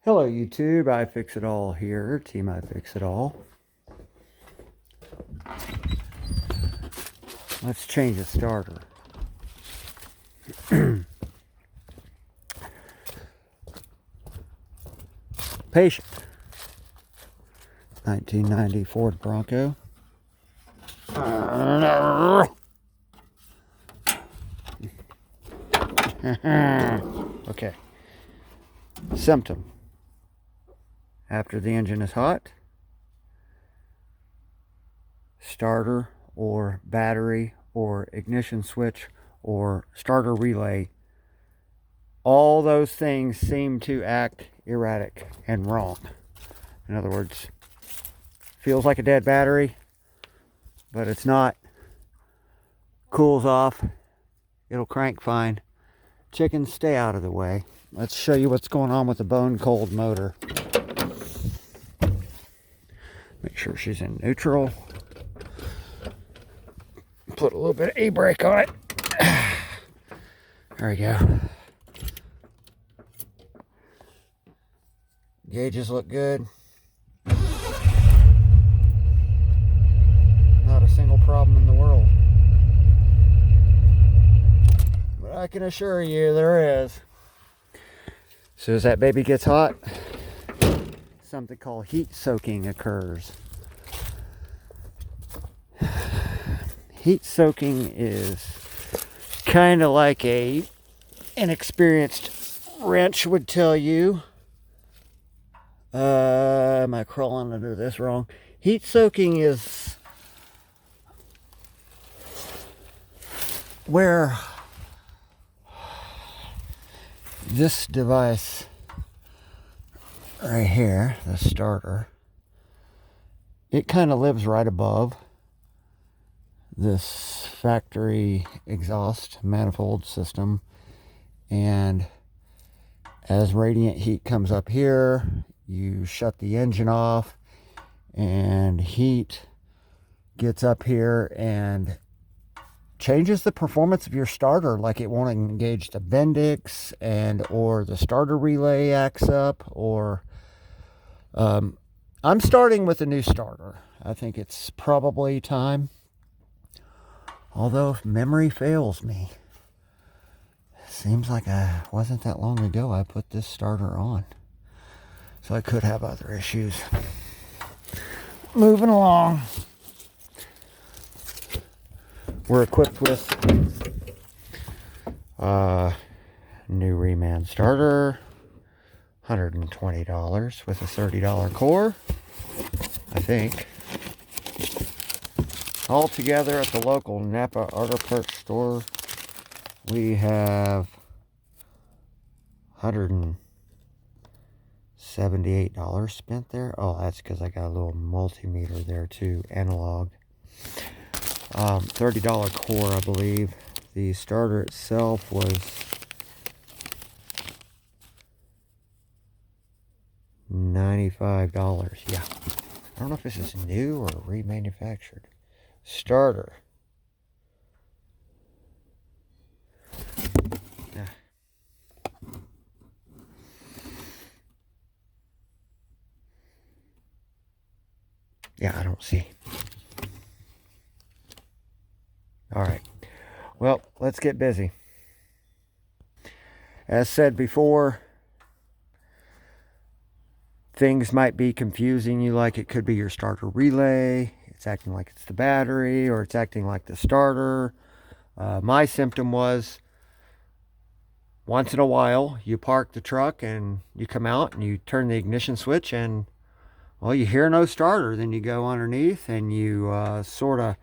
Hello YouTube, I Fix It All here, Team I Fix It All. Let's change the starter. Patient. 1990 Ford Bronco. Okay. Symptom. After the engine is hot, starter or battery or ignition switch or starter relay, all those things seem to act erratic and wrong. In other words, feels like a dead battery, but it's not. Cools off, it'll crank fine. Chickens, stay out of the way. Let's show you what's going on with the bone cold motor. Make sure she's in neutral. Put a little bit of e-brake on it. There we go. Gauges look good. Not a single problem in the world. But I can assure you there is. As soon as that baby gets hot, something called heat soaking occurs. Heat soaking is kind of like a inexperienced wrench would tell you. Am I crawling under this wrong? Heat soaking is where this device right here, the starter, it kind of lives right above this factory exhaust manifold system, and as radiant heat comes up here, you shut the engine off and heat gets up here and changes the performance of your starter. Like it won't engage the Bendix, and or the starter relay acts up, or I'm starting with a new starter. I think it's probably time. Although if memory fails me, seems like wasn't that long ago I put this starter on. So I could have other issues. Moving along. We're equipped with new reman starter, $120 with a $30 core, I think. All together at the local Napa Auto Parts store, we have $178 spent there. Oh, that's because I got a little multimeter there too, analog. $30 core, I believe. The starter itself was $95. Yeah. I don't know if this is new or remanufactured. Starter. Yeah, I don't see. All right. Well, let's get busy. As said before, things might be confusing you, like it could be your starter relay. It's acting like it's the battery, or it's acting like the starter. My symptom was, once in a while, you park the truck and you come out and you turn the ignition switch and, well, you hear no starter. Then you go underneath and you sort of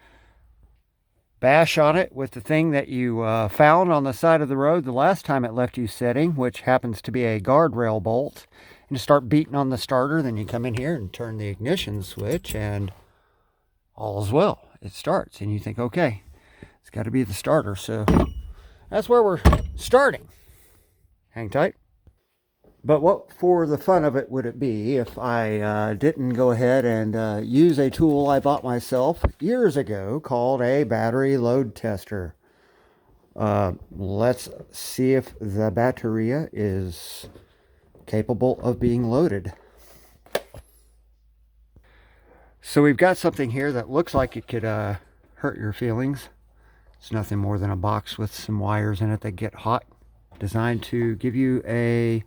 bash on it with the thing that you found on the side of the road the last time it left you sitting, which happens to be a guardrail bolt, and you start beating on the starter. Then you come in here and turn the ignition switch and all is well. It starts and you think, okay, it's got to be the starter. So that's where we're starting. Hang tight. But what for the fun of it would it be if I didn't go ahead and use a tool I bought myself years ago called a battery load tester. Let's see if the batteria is capable of being loaded. So we've got something here that looks like it could hurt your feelings. It's nothing more than a box with some wires in it that get hot, designed to give you a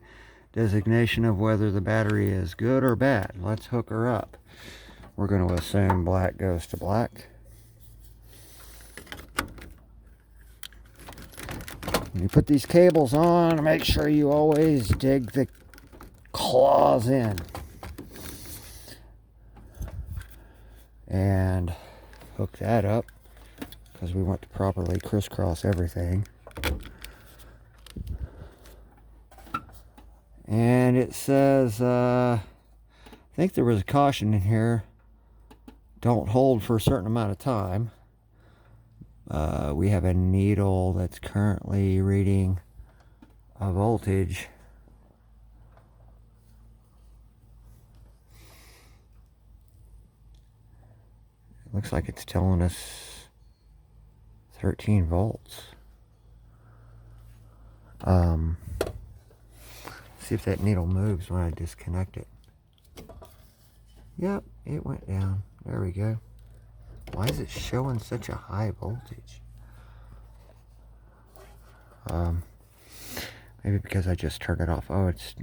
designation of whether the battery is good or bad. Let's hook her up. We're going to assume black goes to black. When you put these cables on, make sure you always dig the claws in. And hook that up, because we want to properly crisscross everything. And it says, I think there was a caution in here, don't hold for a certain amount of time. We have a needle that's currently reading a voltage. It looks like it's telling us 13 volts. See if that needle moves when I disconnect it. Yep, it went down. There we go. Why is it showing such a high voltage? Maybe because I just turned it off. Oh, it's...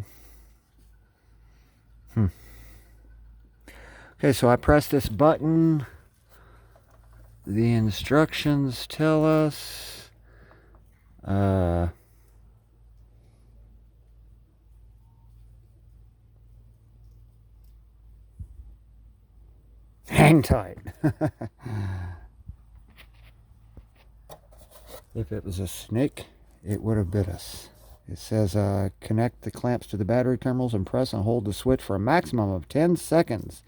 Okay, so I press this button. The instructions tell us... hang tight. If it was a snake, it would have bit us. It says connect the clamps to the battery terminals and press and hold the switch for a maximum of 10 seconds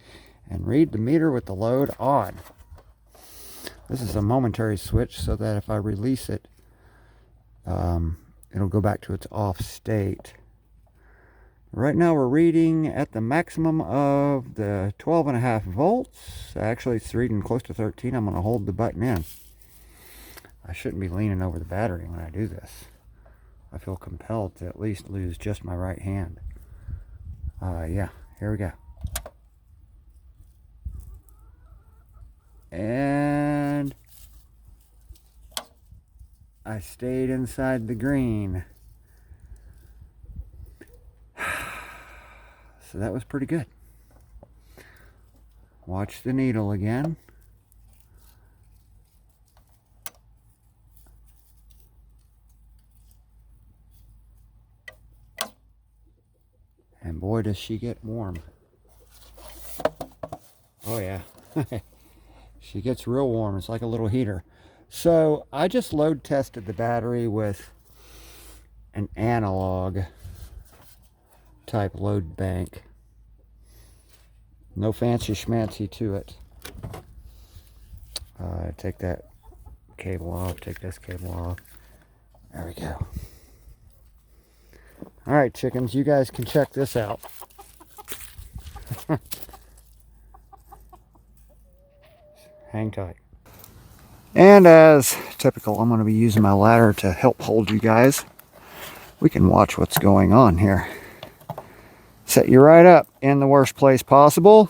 and read the meter with the load on. This is a momentary switch so that if I release it, it'll go back to its off state. Right now we're reading at the maximum of the 12.5 volts. Actually, it's reading close to 13. I'm going to hold the button in. I shouldn't be leaning over the battery when I do this. I feel compelled to at least lose just my right hand. Yeah, here we go. And I stayed inside the green. So that was pretty good. Watch the needle again. And boy, does she get warm. Oh yeah. She gets real warm. It's like a little heater. So I just load tested the battery with an analog type load bank. No fancy schmancy to it. Take that cable off. Take this cable off. There we go. All right, chickens, you guys can check this out. Hang tight. And as typical, I'm going to be using my ladder to help hold you guys. We can watch what's going on here. Set you right up in the worst place possible.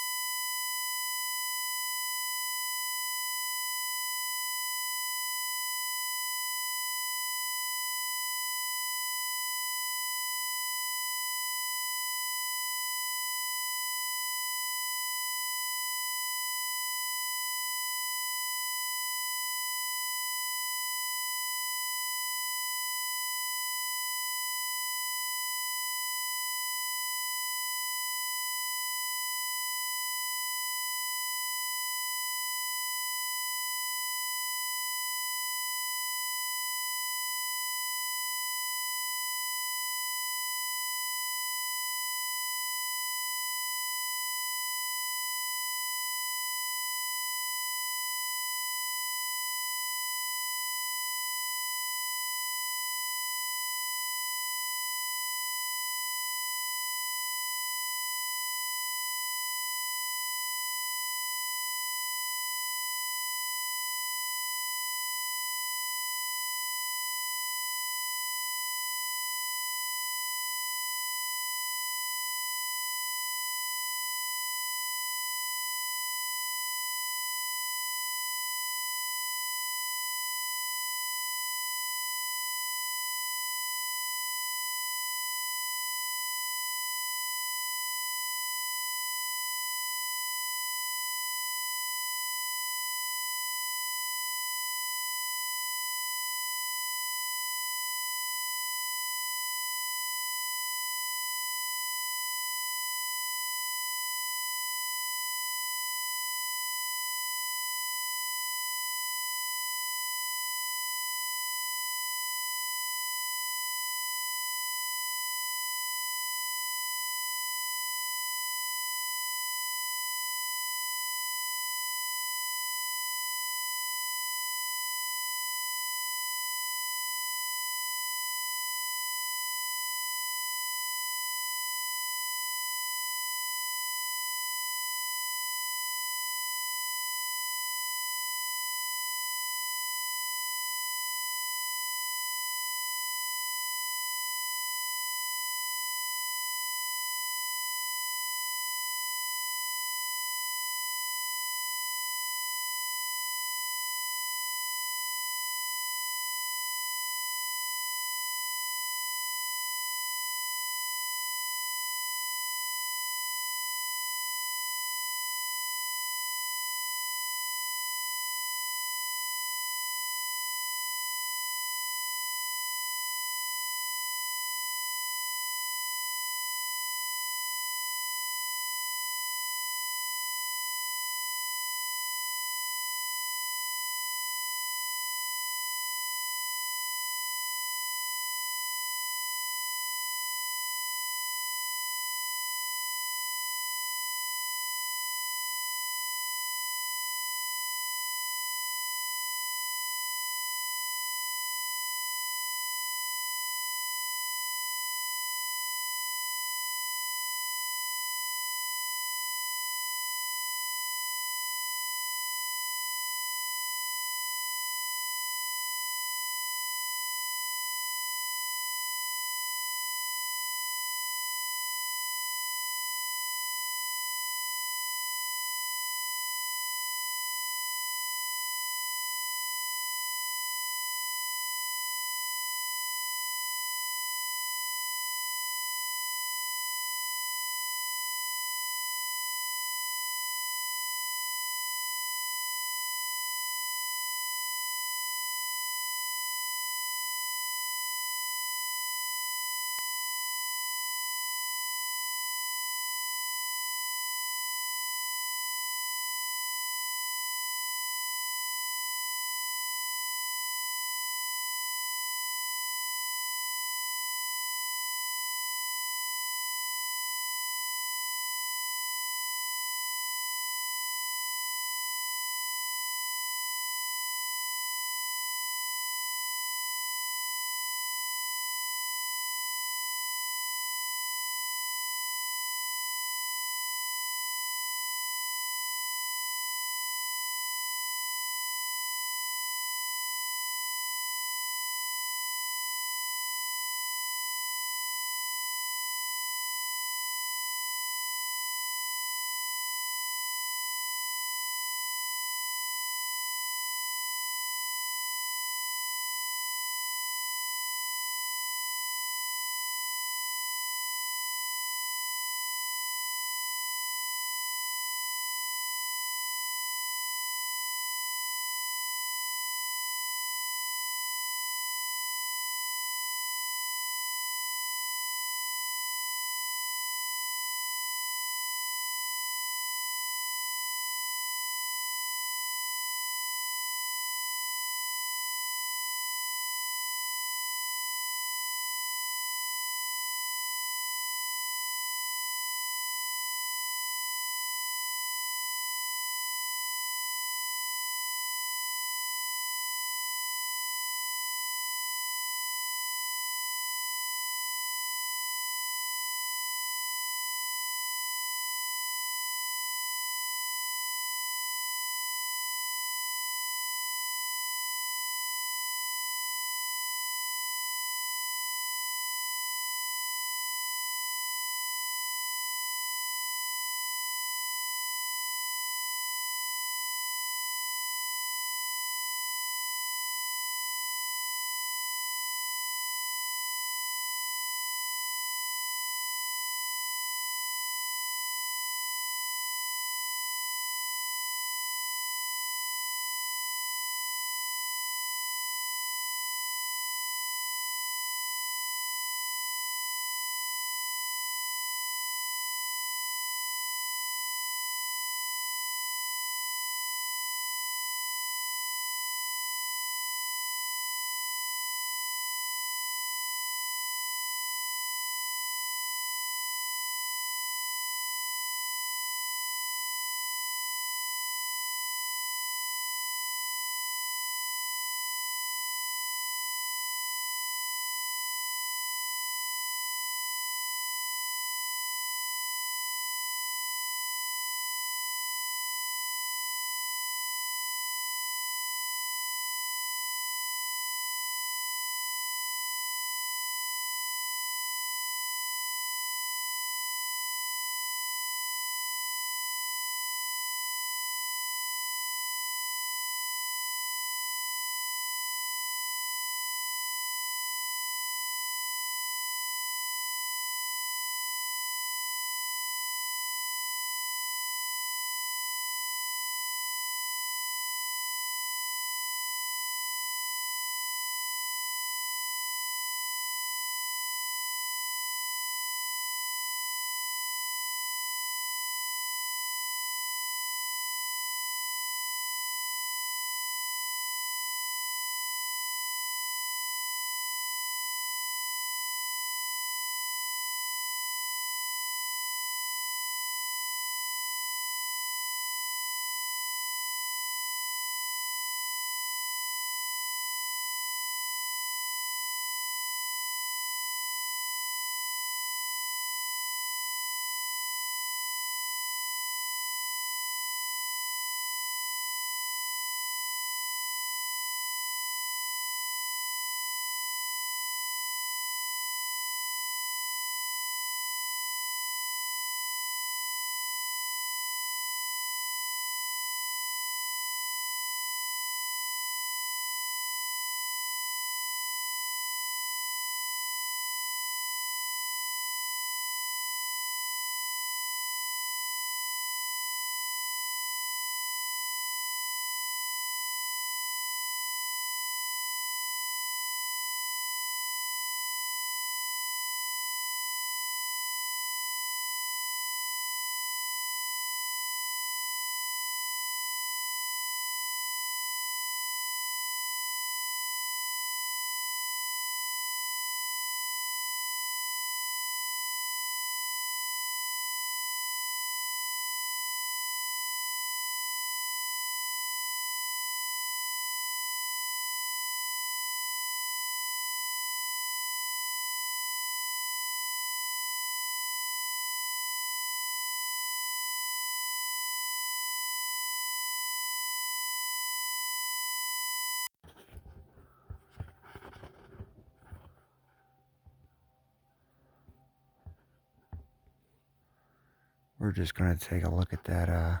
we're just going to take a look at that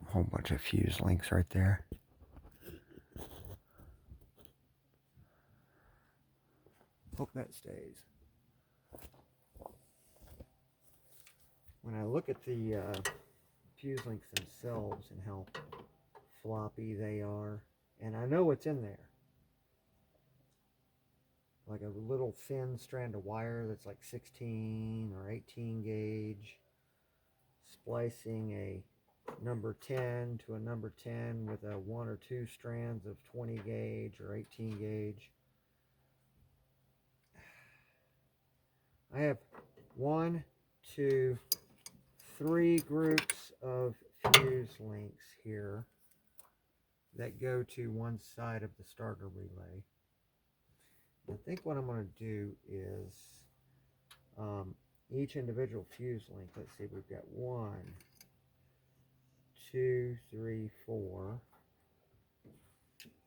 whole bunch of fuse links right there. Hope that stays. When I look at the fuse links themselves and how floppy they are, and I know what's in there. Like a little thin strand of wire that's like 16 or 18 gauge, splicing a number 10 to a number 10 with a 1 or 2 strands of 20 gauge or 18 gauge. I have 1, 2, 3 groups of fuse links here that go to one side of the starter relay. I think what I'm going to do is each individual fuse link, let's see, we've got 1, 2, 3, 4,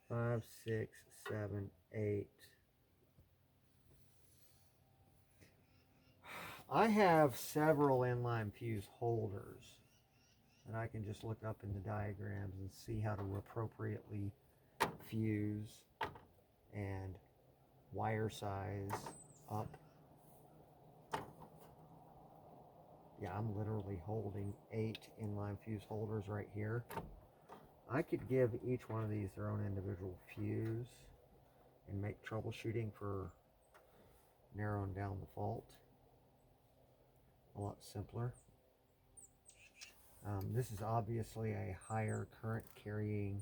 5, 6, 7, 8. I have several inline fuse holders that I can just look up in the diagrams and see how to appropriately fuse and wire size up. Yeah, I'm literally holding 8 inline fuse holders right here. I could give each one of these their own individual fuse and make troubleshooting for narrowing down the fault a lot simpler. This is obviously a higher current carrying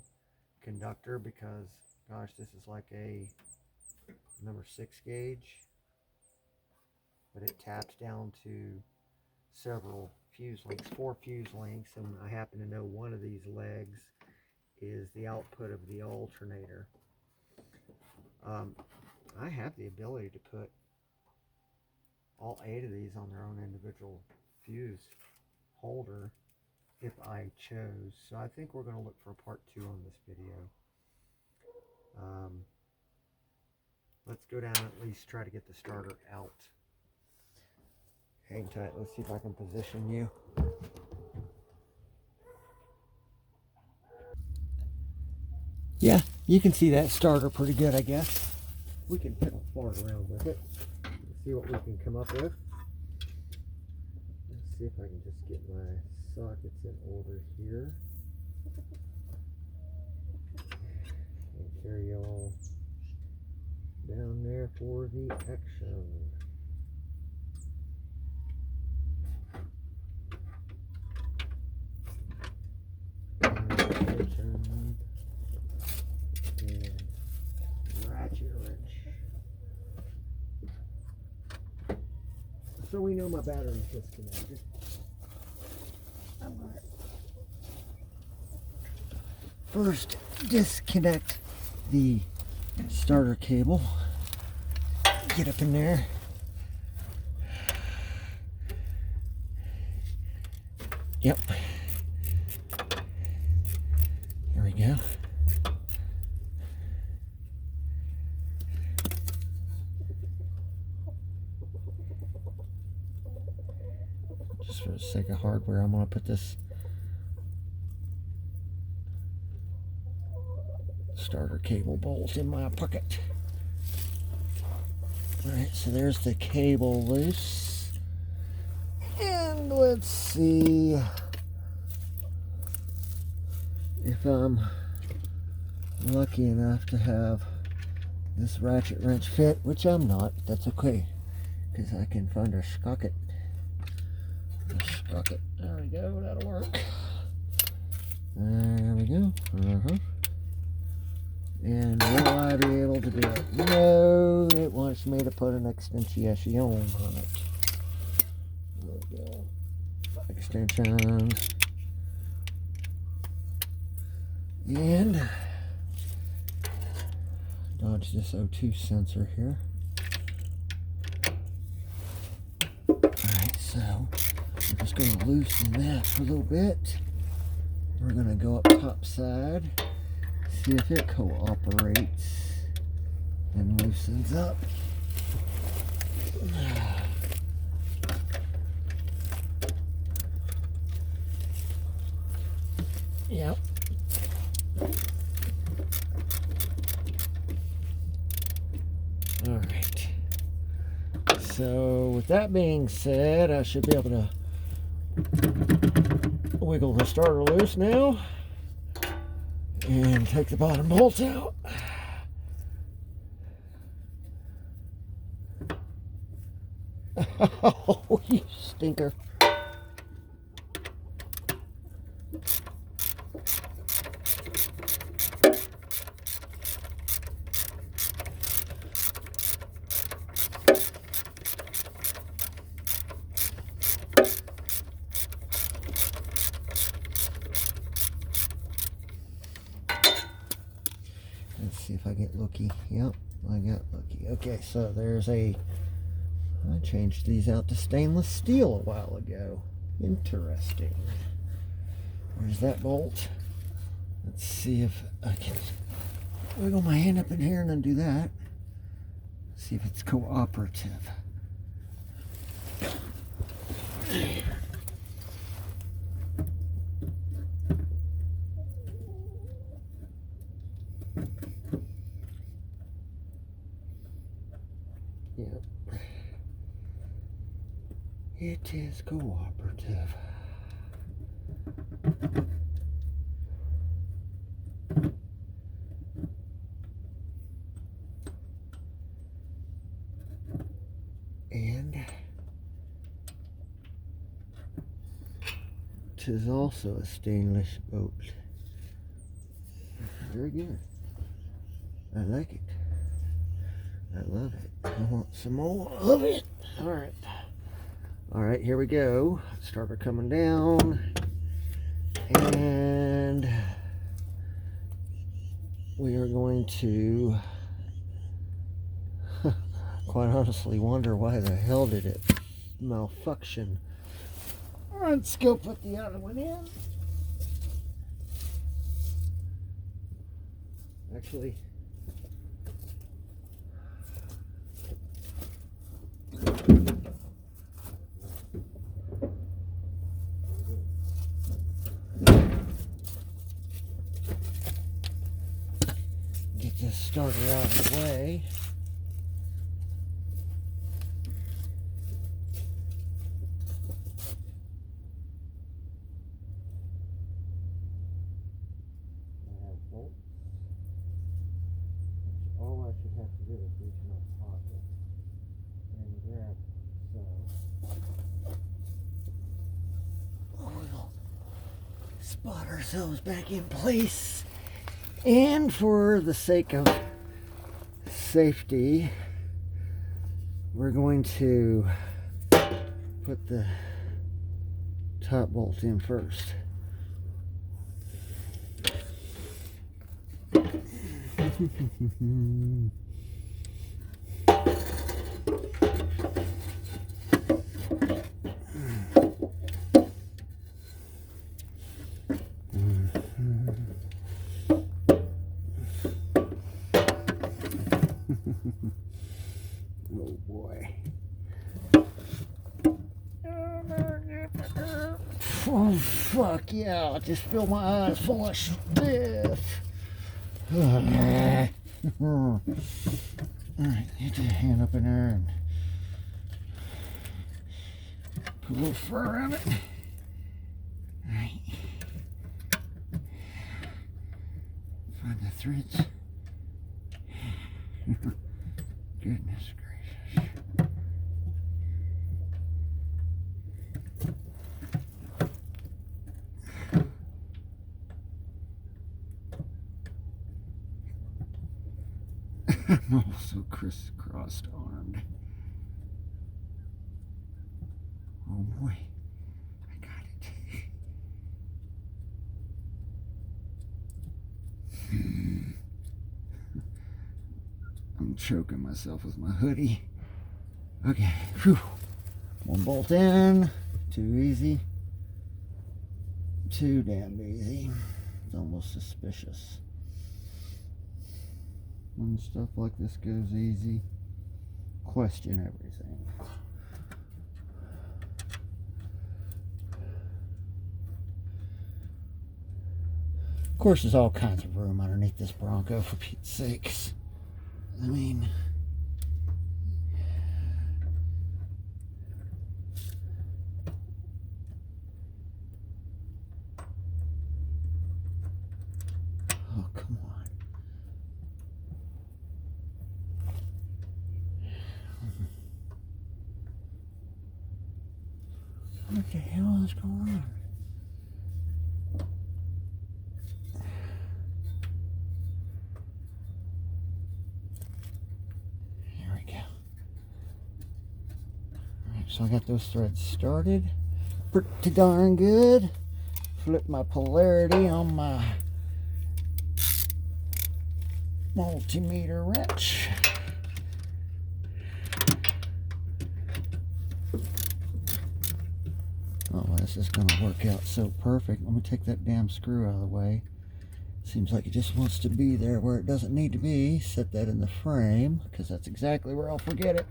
conductor because, gosh, this is like a number 6 gauge, but it taps down to several fuse links, 4 fuse links, and I happen to know one of these legs is the output of the alternator. I have the ability to put all 8 of these on their own individual fuse holder if I chose. So I think we're going to look for a part 2 on this video. Let's go down and at least try to get the starter out. Hang tight. Let's see if I can position you. Yeah, you can see that starter pretty good, I guess. We can piddle forward around with it. See what we can come up with. Let's see if I can just get my sockets in order here. And carry y'all down there for the action. And ratchet wrench. So we know my battery's disconnected. Alright. First, disconnect the starter cable. Get up in there. Yep. There we go. Just for the sake of hardware, I'm going to put this starter cable bolt in my pocket. Alright, so there's the cable loose. And let's see if I'm lucky enough to have this ratchet wrench fit, which I'm not. That's okay, because I can find a sprocket. There we go, that'll work. There we go. And will I be able to do it? No, it wants me to put an extension on it. There we go. Extensions. And dodge this O2 sensor here. Alright, so we're just going to loosen that for a little bit. We're going to go up top side. See if it cooperates and loosens up. Yep. All right. So with that being said, I should be able to wiggle the starter loose now and take the bottom bolt out. Oh, you stinker. Let's see if I get lucky. Yep, I got lucky. Okay, so there's I changed these out to stainless steel a while ago. Interesting. Where's that bolt? Let's see if I can wiggle my hand up in here and undo that. See if it's cooperative. Yep. It is cooperative. And it is also a stainless bolt. Very good. I like it. I love it. I want some more of it. Alright. Alright, here we go. Starter coming down. And we are going to quite honestly wonder why the hell did it malfunction. Let's go put the other one in. Actually, get this starter out of the way. All I should have to do is reach in my pocket and grab so we'll spot ourselves back in place. And for the sake of safety, we're going to put the top bolt in first. Oh boy. Oh fuck yeah, I just feel my eyes full of stuff. Alright, get your hand up in there and put a little fur around it. Alright. Find the threads. Goodness gracious. I'm also crisscrossed armed. Oh boy, I got it. I'm choking myself with my hoodie. Okay, whew. One bolt in, too easy. Too damn easy. It's almost suspicious. When stuff like this goes easy, question everything. course, there's all kinds of room underneath this Bronco, for Pete's sakes. I mean, oh, come on. What the hell is going on? There we go. Alright, so I got those threads started. Pretty darn good. Flip my polarity on my multimeter wrench. Oh, this is going to work out so perfect. Let me take that damn screw out of the way. Seems like it just wants to be there where it doesn't need to be. Set that in the frame, because that's exactly where I'll forget it.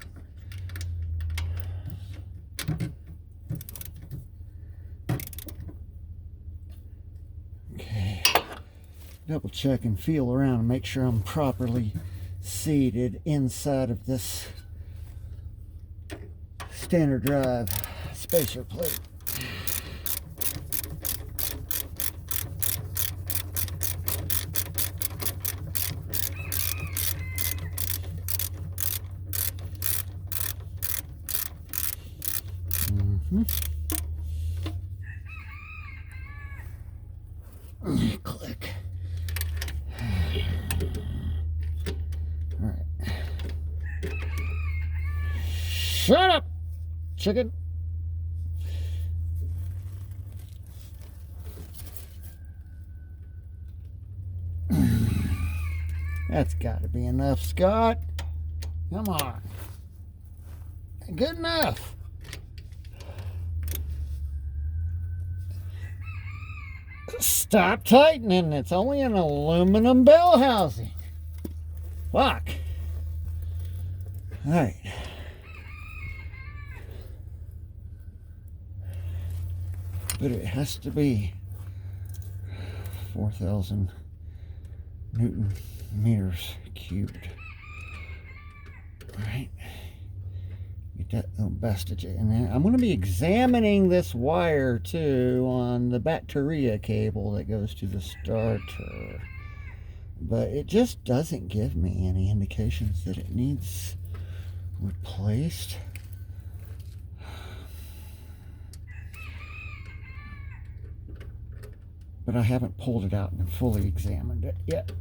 Okay. Double check and feel around and make sure I'm properly seated inside of this standard drive spacer plate. Click. All right. Shut up, chicken. That's got to be enough, Scott. Come on. Good enough. Stop tightening. It's only an aluminum bell housing. Fuck. All right. But it has to be 4,000 Newton meters cubed. All right. Get that little bastage in there. I'm going to be examining this wire too on the batteria cable that goes to the starter, but it just doesn't give me any indications that it needs replaced. But I haven't pulled it out and fully examined it yet.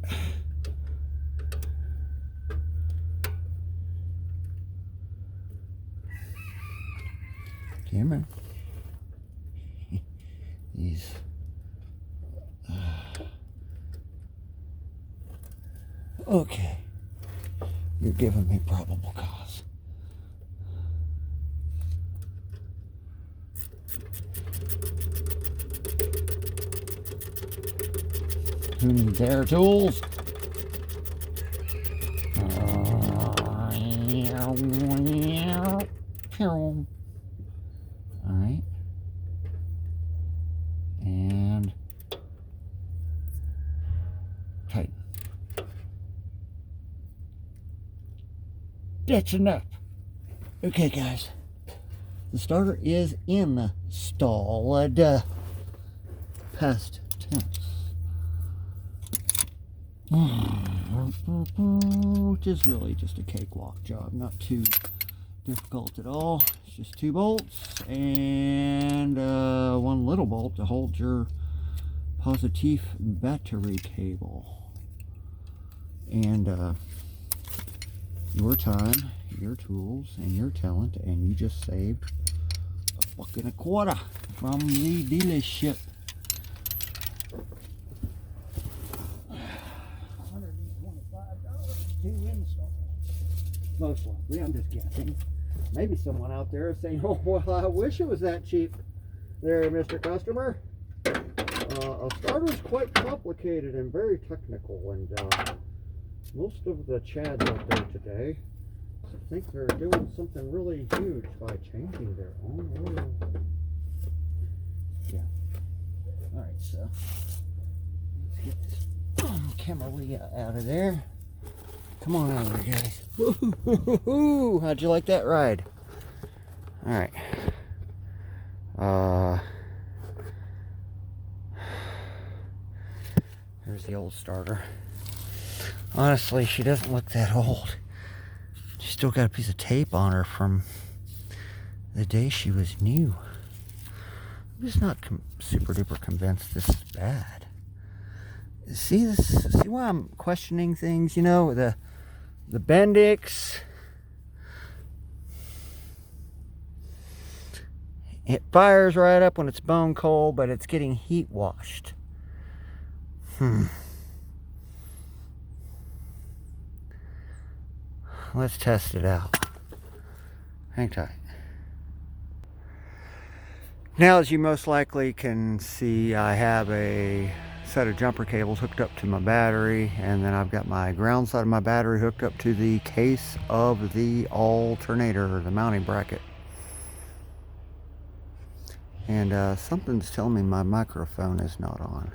Camera. These. Okay. You're giving me probable cause. Who needs air tools? Alright. And tighten. That's enough. Okay, guys. The starter is installed. Past tense. Which is really just a cakewalk job. Not too difficult at all. It's just 2 bolts and 1 little bolt to hold your positive battery cable. And your time, your tools, and your talent, and you just saved $1.25 from the dealership. $125 to install. Most likely, I'm just guessing. Maybe someone out there is saying, "Oh, well, I wish it was that cheap." There, Mr. Customer. A starter is quite complicated and very technical, and most of the chads out there today think they're doing something really huge by changing their own oil. Yeah. All right, so let's Get this camellia out of there. Come on over, guys. Woo-hoo-hoo-hoo. How'd you like that ride? All right. Here's the old starter. Honestly, she doesn't look that old. She's still got a piece of tape on her from the day she was new. I'm just not super duper convinced this is bad. See this? See why I'm questioning things? You know, the Bendix. It fires right up when it's bone cold, but it's getting heat washed. Let's test it out. Hang tight. Now, as you most likely can see, I have a set of jumper cables hooked up to my battery, and then I've got my ground side of my battery hooked up to the case of the alternator, the mounting bracket. And something's telling me my microphone is not on.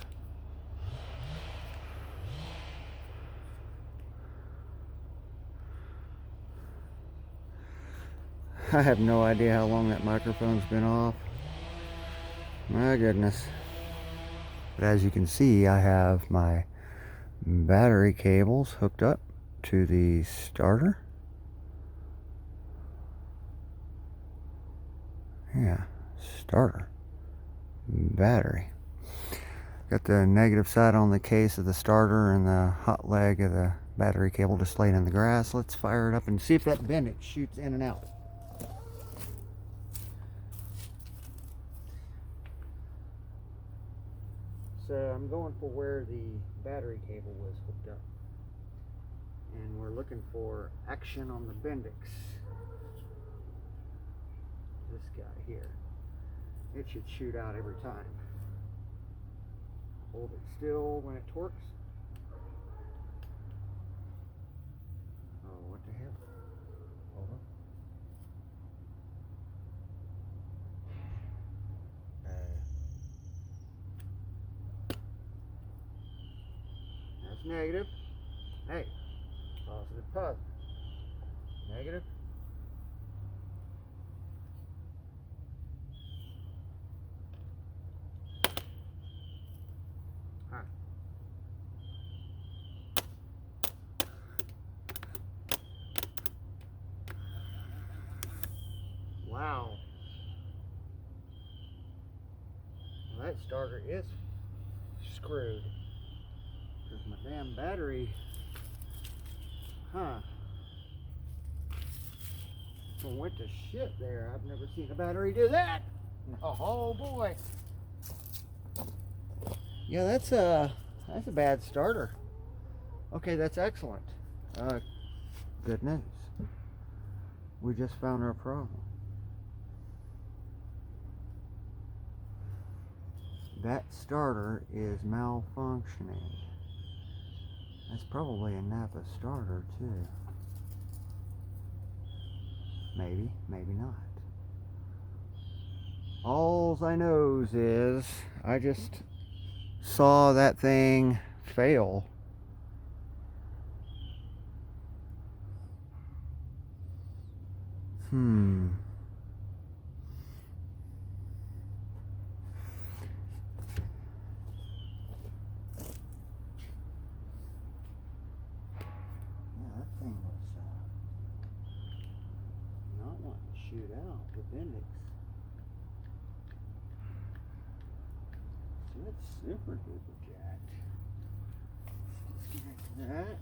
I have no idea how long that microphone's been off. My goodness. But as you can see, I have my battery cables hooked up to the starter. Yeah, starter. Battery. Got the negative side on the case of the starter and the hot leg of the battery cable just laying in the grass. Let's fire it up and see if that Bendix shoots in and out. So I'm going for where the battery cable was hooked up. And we're looking for action on the Bendix. This guy here. It should shoot out every time. Hold it still when it torques. Oh, what the hell? Hold on. That's negative. Hey, positive. Negative. Huh. Wow. Well, that starter is screwed. Because my damn battery, went to shit there. I've never seen a battery do that. Oh boy. Yeah, that's a bad starter. Okay, that's excellent. Good news. We just found our problem. That starter is malfunctioning. That's probably a Napa starter too. Maybe, maybe not. All I knows is I just saw that thing fail. That thing was not wanting to shoot out the Bendix. So that's super duper jacked. Disconnect that.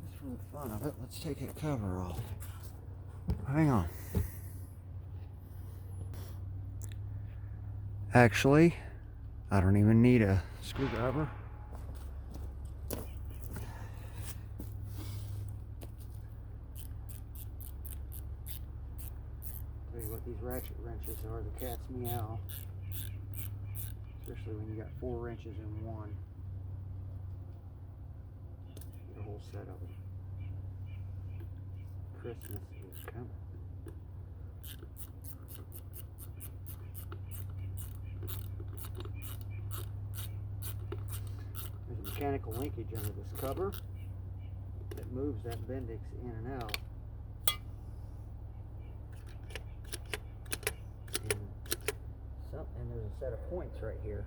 Just for the fun of it, let's take that cover off. Hang on. Actually, I don't even need a screwdriver. Tell you what these ratchet wrenches are, the cat's meow. Especially when you got 4 wrenches in one. Get a whole set of them. Christmas is coming. mechanical linkage under this cover that moves that Bendix in and out. And there's a set of points right here,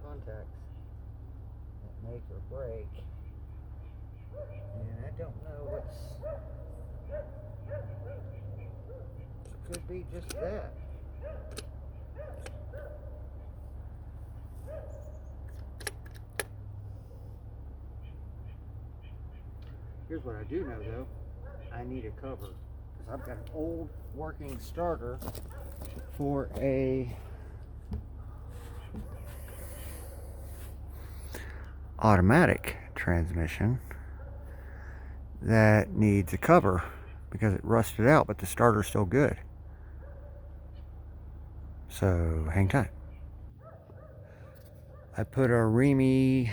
contacts, that make or break. And I don't know what's... It could be just that. Here's what I do know though. I need a cover, because I've got an old working starter for a automatic transmission that needs a cover because it rusted out, but the starter's still good. So hang tight. I put a Remy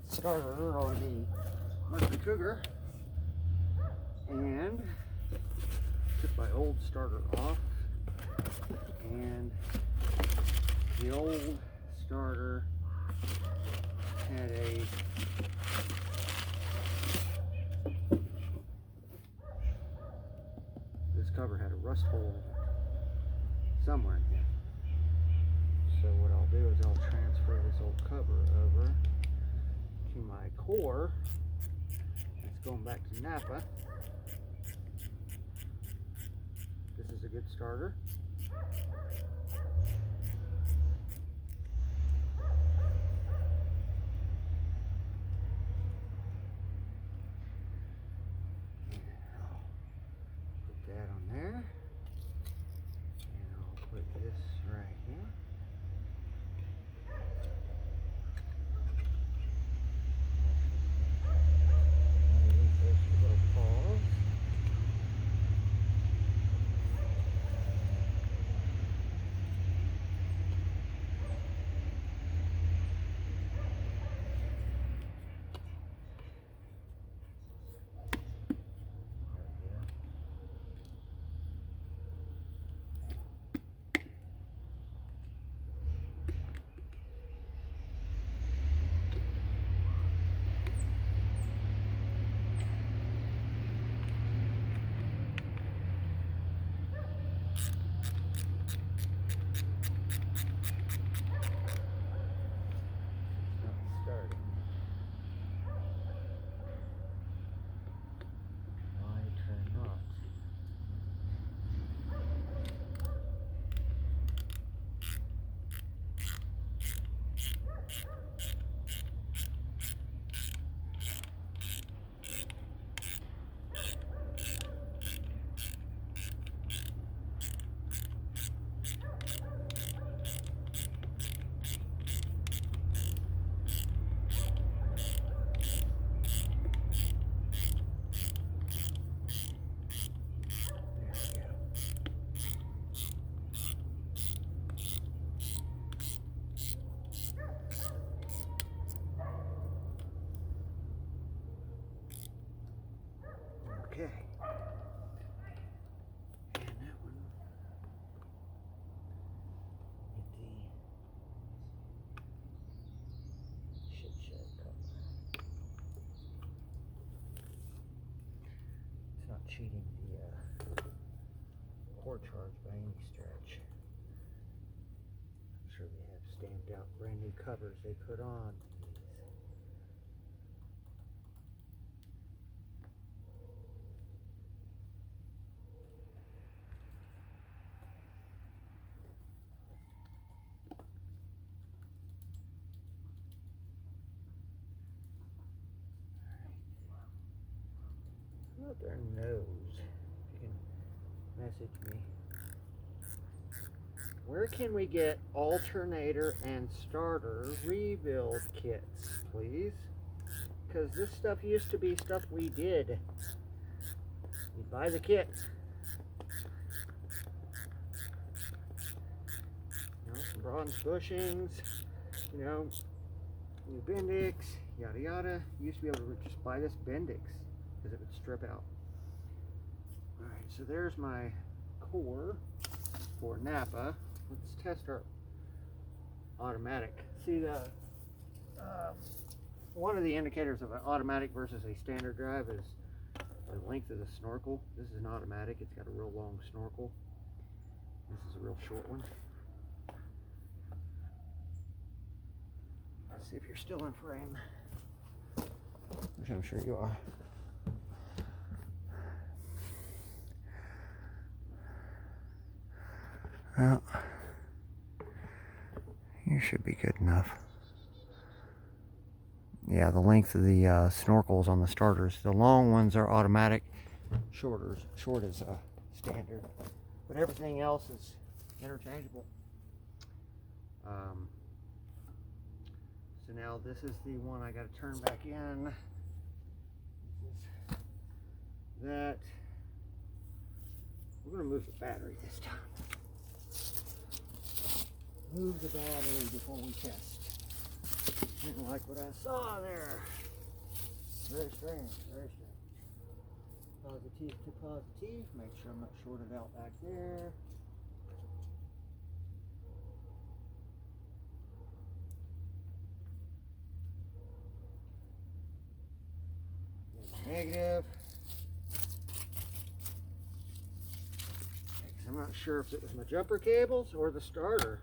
starter on the Mercury Cougar and took my old starter off, and the old starter had this cover had a rust hole somewhere in here. So what I'll do is I'll transfer this old cover over to my core. It's going back to Napa. This is a good starter. Put that on there. And I'll put this right here. Okay. And that one, get the shit shed cover. It's not cheating the core charge by any stretch. I'm sure they have stamped out brand new covers they put on. About their nose. If you can message me. Where can we get alternator and starter rebuild kits, please? Because this stuff used to be stuff we did. You buy the kit. You know, some bronze bushings, you know, new Bendix, yada yada. You used to be able to just buy this Bendix because it would strip out. Alright, so there's my core for Napa. Let's test our automatic. See, the One of the indicators of an automatic versus a standard drive is the length of the snorkel. This is an automatic. It's got a real long snorkel. This is a real short one. Let's see if you're still in frame, which I'm sure you are. Well, you should be good enough. Yeah, the length of the snorkels on the starters. The long ones are automatic, short is standard. But everything else is interchangeable. So now this is the one I got to turn back in. This is that. We're going to move the battery this time. Move the battery before we test. Didn't like what I saw there. Very strange, very strange. Positive to positive. Make sure I'm not shorted out back there. Negative. I'm not sure if it was my jumper cables or the starter.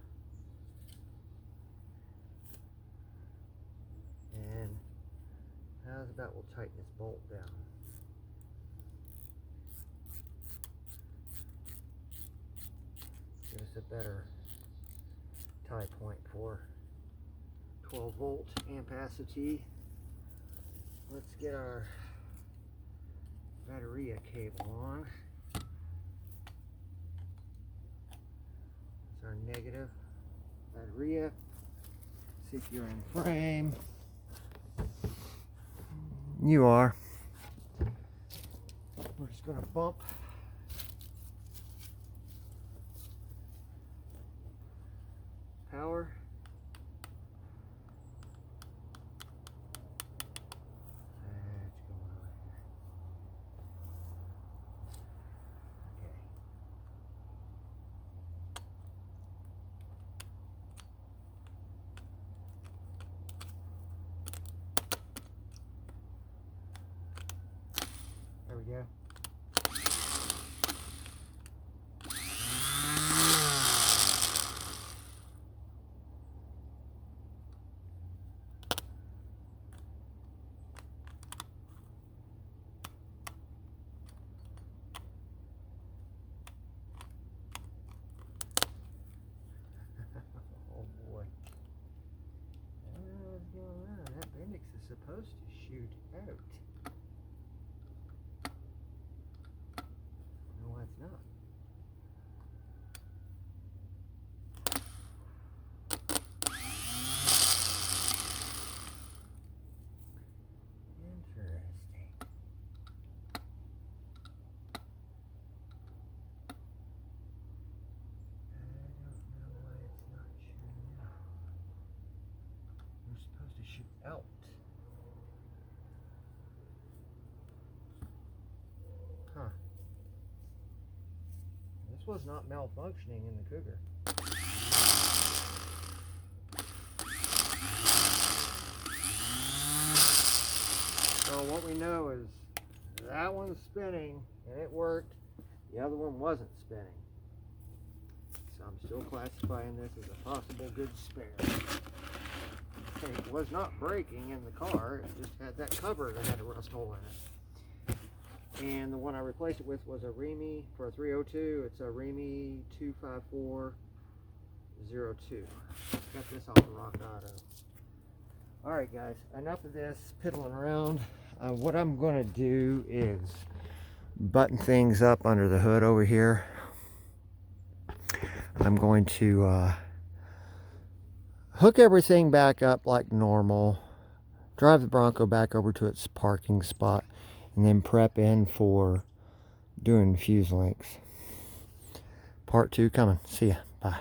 And how's about we'll tighten this bolt down. Give us a better tie point for 12 volt ampacity. Let's get our battery cable on. It's our negative battery. See if you're in frame. You are. We're just going to bump power. That's going on here. Okay. There we go. Oh boy. What's going on? That Bendix is supposed to shoot out. No, it's not. Interesting. I don't know why it's not shooting out. We're supposed to shoot out. Huh. This was not malfunctioning in the Cougar. So what we know is that one's spinning and it worked. The other one wasn't spinning. So I'm still classifying this as a possible good spare. Okay, it was not breaking in the car. It just had that cover that had a rust hole in it. And the one I replaced it with was a Remy for a 302. It's a Remy 25402. Got this off of Rock Auto. Alright guys, enough of this piddling around. What I'm going to do is button things up under the hood over here. I'm going to hook everything back up like normal, drive the Bronco back over to its parking spot, and then prep in for doing fuse links. Part 2 coming. See ya. Bye.